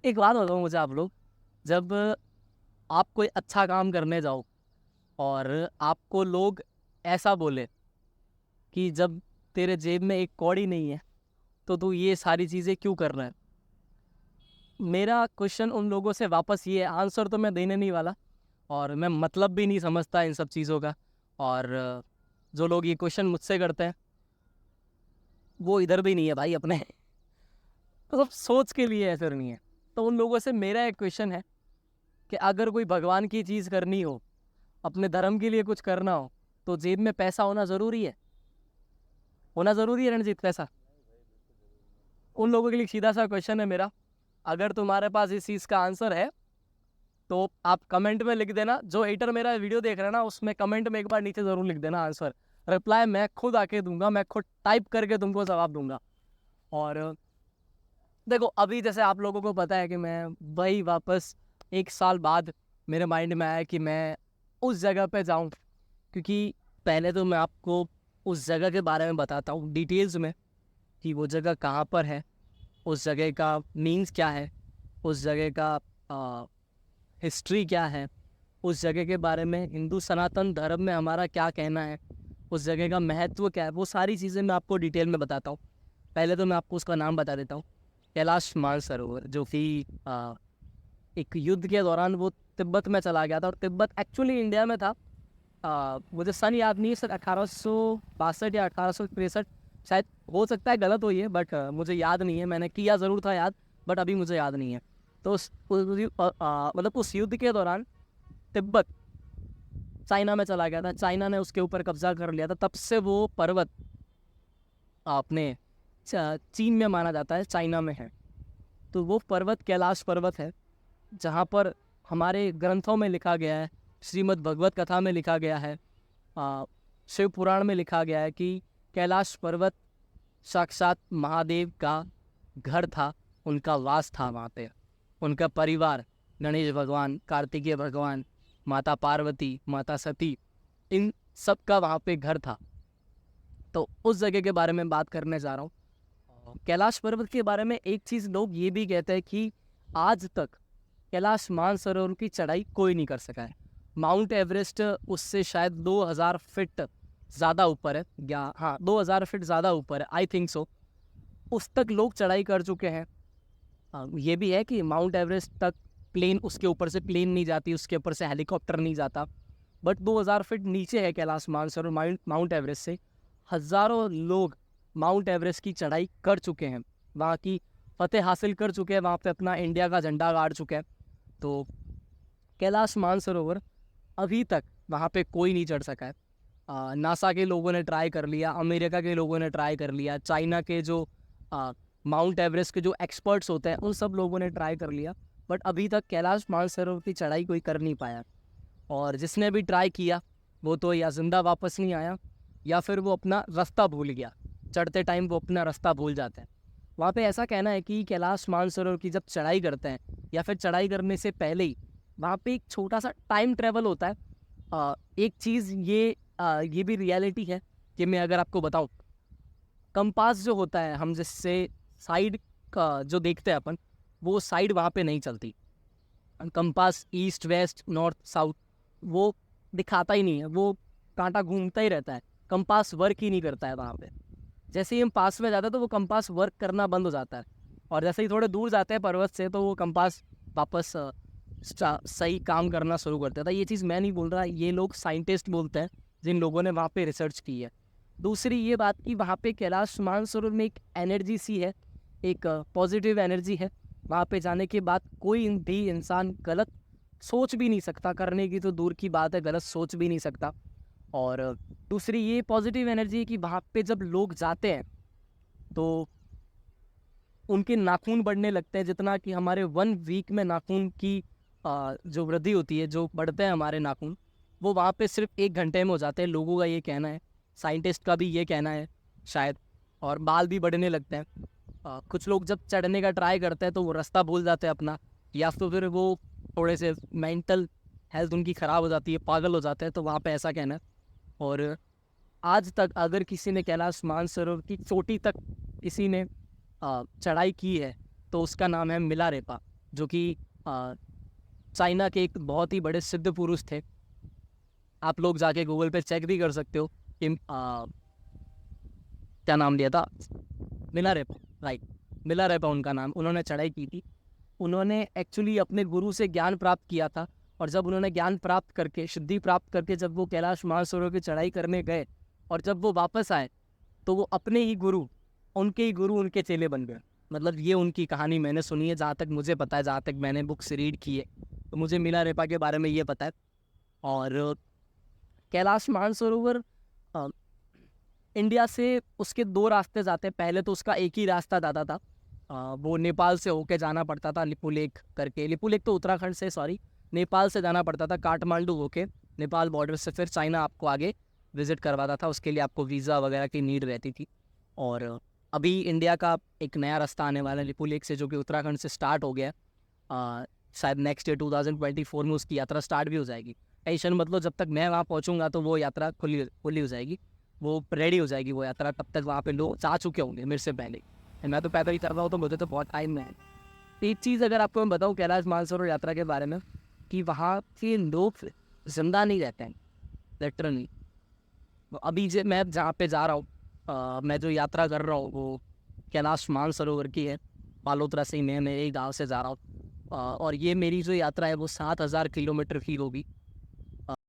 एक बात बताओ मुझे आप लोग, जब आप कोई अच्छा काम करने जाओ और आपको लोग ऐसा बोले कि जब तेरे जेब में एक कौड़ी नहीं है तो तू ये सारी चीज़ें क्यों कर रहा है। मेरा क्वेश्चन उन लोगों से वापस ये है, आंसर तो मैं देने नहीं वाला और मैं मतलब भी नहीं समझता इन सब चीज़ों का। और जो लोग ये क्वेश्चन मुझसे करते हैं वो इधर भी नहीं है भाई अपने तो सब सोच के लिए ऐसा नहीं है। तो उन लोगों से मेरा एक क्वेश्चन है कि अगर कोई भगवान की चीज़ करनी हो, अपने धर्म के लिए कुछ करना हो, तो जेब में पैसा होना ज़रूरी है? होना ज़रूरी है रणजीत पैसा? उन लोगों के लिए सीधा सा क्वेश्चन है मेरा, अगर तुम्हारे पास इस चीज़ का आंसर है तो आप कमेंट में लिख देना। जो एडिटर मेरा वीडियो देख रहा है ना, उसमें कमेंट में एक बार नीचे ज़रूर लिख देना आंसर। रिप्लाई मैं खुद आके दूंगा, मैं खुद टाइप करके तुमको जवाब दूंगा। और देखो, अभी जैसे आप लोगों को पता है कि मैं वही वापस 1 साल बाद मेरे माइंड में आया कि मैं उस जगह पे जाऊं, क्योंकि पहले तो मैं आपको उस जगह के बारे में बताता हूँ डिटेल्स में कि वो जगह कहाँ पर है, उस जगह का मीन्स क्या है, उस जगह का हिस्ट्री क्या है, उस जगह के बारे में हिंदू सनातन धर्म में हमारा क्या कहना है, उस जगह का महत्व क्या है, वो सारी चीज़ें मैं आपको डिटेल में बताता हूँ। पहले तो मैं आपको उसका नाम बता देता हूँ, कैलाश मानसरोवर, जो कि एक युद्ध के दौरान वो तिब्बत में चला गया था। और तिब्बत एक्चुअली इंडिया में था। मुझे सन याद नहीं है सर, 1862 या 1863 शायद, हो सकता है गलत हुई है, बट मुझे याद नहीं है। मैंने किया ज़रूर था याद, बट अभी मुझे याद नहीं है। तो मतलब उस युद्ध के दौरान तिब्बत चाइना में चला गया था, चाइना ने उसके ऊपर कब्जा कर लिया था। तब से वो पर्वत अपने चीन में माना जाता है, चाइना में है। तो वो पर्वत कैलाश पर्वत है, जहाँ पर हमारे ग्रंथों में लिखा गया है, श्रीमद् भगवत कथा में लिखा गया है, शिव पुराण में लिखा गया है कि कैलाश पर्वत साक्षात महादेव का घर था, उनका वास था वहाँ पे। उनका परिवार, गणेश भगवान, कार्तिकेय भगवान, माता पार्वती, माता सती, इन सब का वहाँ पे घर था। तो उस जगह के बारे में बात करने जा रहा हूँ। कैलाश पर्वत के बारे में एक चीज़ लोग ये भी कहते हैं कि आज तक कैलाश मानसरोवर की चढ़ाई कोई नहीं कर सका है। माउंट एवरेस्ट उससे शायद 2000 फीट ज़्यादा ऊपर है, या हाँ 2000 फीट ज़्यादा ऊपर है, आई थिंक सो। उस तक लोग चढ़ाई कर चुके हैं। ये भी है कि माउंट एवरेस्ट तक प्लेन, उसके ऊपर से प्लेन नहीं जाती, उसके ऊपर से हेलीकॉप्टर नहीं जाता। बट 2000 फीट नीचे है कैलाश मानसरोवर माउंट एवरेस्ट से। हज़ारों लोग माउंट एवरेस्ट की चढ़ाई कर चुके हैं, वहाँ की फतेह हासिल कर चुके हैं, वहाँ पे अपना इंडिया का झंडा गाड़ चुके हैं। तो कैलाश मानसरोवर अभी तक वहाँ पे कोई नहीं चढ़ सका है। नासा के लोगों ने ट्राई कर लिया, अमेरिका के लोगों ने ट्राई कर लिया, चाइना के जो माउंट एवरेस्ट के जो एक्सपर्ट्स होते हैं उन सब लोगों ने ट्राई कर लिया, बट अभी तक कैलाश मानसरोवर की चढ़ाई कोई कर नहीं पाया। और जिसने भी ट्राई किया वो तो या जिंदा वापस नहीं आया, या फिर वो अपना रास्ता भूल गया। चढ़ते टाइम वो अपना रास्ता भूल जाते हैं। वहाँ पे ऐसा कहना है कि कैलाश मानसरोवर की जब चढ़ाई करते हैं या फिर चढ़ाई करने से पहले ही वहाँ पे एक छोटा सा टाइम ट्रेवल होता है। एक चीज़ ये भी रियलिटी है कि मैं अगर आपको बताऊँ, कंपास जो होता है, हम जिससे साइड का जो देखते हैं अपन, वो साइड वहाँ पे नहीं चलती। Compass east west north south वो दिखाता ही नहीं है, वो कांटा घूमता ही रहता है, कंपास वर्क ही नहीं करता है वहाँ पे। जैसे ही हम पास में जाते हैं तो वो कंपास वर्क करना बंद हो जाता है, और जैसे ही थोड़े दूर जाते हैं पर्वत से तो वो कंपास वापस सही काम करना शुरू कर देता है। ये चीज़ मैं नहीं बोल रहा, ये लोग साइंटिस्ट बोलते हैं जिन लोगों ने वहाँ पे रिसर्च की है। दूसरी ये बात कि वहाँ पे कैलाश मानसरोवर में एक एनर्जी सी है, एक पॉजिटिव एनर्जी है। वहाँ पे जाने के बाद कोई भी इंसान गलत सोच भी नहीं सकता, करने की तो दूर की बात है, गलत सोच भी नहीं सकता। और दूसरी ये पॉजिटिव एनर्जी है कि वहाँ पे जब लोग जाते हैं तो उनके नाखून बढ़ने लगते हैं, जितना कि हमारे 1 वीक में नाखून की जो वृद्धि होती है, जो बढ़ते हैं हमारे नाखून, वो वहाँ पे सिर्फ 1 घंटे में हो जाते हैं। लोगों का ये कहना है, साइंटिस्ट का भी ये कहना है शायद। और बाल भी बढ़ने लगते हैं। कुछ लोग जब चढ़ने का ट्राई करते हैं तो वो रास्ता भूल जाते हैं अपना, या तो फिर वो थोड़े से मेंटल हेल्थ उनकी ख़राब हो जाती है, पागल हो जाते हैं, तो वहाँ पे ऐसा कहना है। और आज तक अगर किसी ने कैलाश मानसरोवर की चोटी तक किसी ने चढ़ाई की है तो उसका नाम है मिलारेपा। जो कि चाइना के एक बहुत ही बड़े सिद्ध पुरुष थे। आप लोग जाके गूगल पे चेक भी कर सकते हो कि क्या नाम लिया था, मिलारेपा, राइट, मिलारेपा उनका नाम। उन्होंने चढ़ाई की थी। उन्होंने एक्चुअली अपने गुरु से ज्ञान प्राप्त किया था, और जब उन्होंने ज्ञान प्राप्त करके, सिद्धि प्राप्त करके जब वो कैलाश मानसरोवर की चढ़ाई करने गए और जब वो वापस आए तो वो अपने ही गुरु, उनके ही गुरु उनके चेले बन गए। मतलब ये उनकी कहानी मैंने सुनी है, जहाँ तक मुझे पता है, जहाँ तक मैंने बुक्स रीड की है, तो मुझे मिलारेपा के बारे में ये पता है। और कैलाश मानसरोवर इंडिया से उसके दो रास्ते जाते हैं। पहले तो उसका एक ही रास्ता जाता था, वो नेपाल से होके जाना पड़ता था, लिपुलेख करके। लिपुलेख तो उत्तराखंड से, सॉरी, नेपाल से जाना पड़ता था, काठमांडू होके नेपाल बॉर्डर से फिर चाइना आपको आगे विजिट करवाता था। उसके लिए आपको वीज़ा वगैरह की नीड रहती थी। और अभी इंडिया का एक नया रास्ता आने वाला है लिपुलेख से, जो कि उत्तराखंड से स्टार्ट हो गया है। शायद नेक्स्ट ईयर 2024 में उसकी यात्रा स्टार्ट भी हो जाएगी। टेंशन मतलब जब तक मैं वहाँ पहुँचूंगा तो वो यात्रा खुली हो जाएगी, वो रेडी हो जाएगी वो यात्रा। तब तक वहाँ पे लोग जा चुके होंगे मेरे से पहले। मैं तो पैदल ही चल रहा हूँ, तो मुझे तो बहुत टाइम में है। एक चीज़ अगर आपको मैं बताऊँ कैलाश मानसरोवर यात्रा के बारे में, कि वहाँ के लोग जिंदा नहीं रहते हैं, लिटरली। अभी जो मैं जहाँ पे जा रहा हूँ, मैं जो यात्रा कर रहा हूँ वो कैलाश मानसरोवर की है। बालोतरा से ही मैं मेरे ही गाँव से जा रहा हूँ, और ये मेरी जो यात्रा है वो 7,000 किलोमीटर की होगी।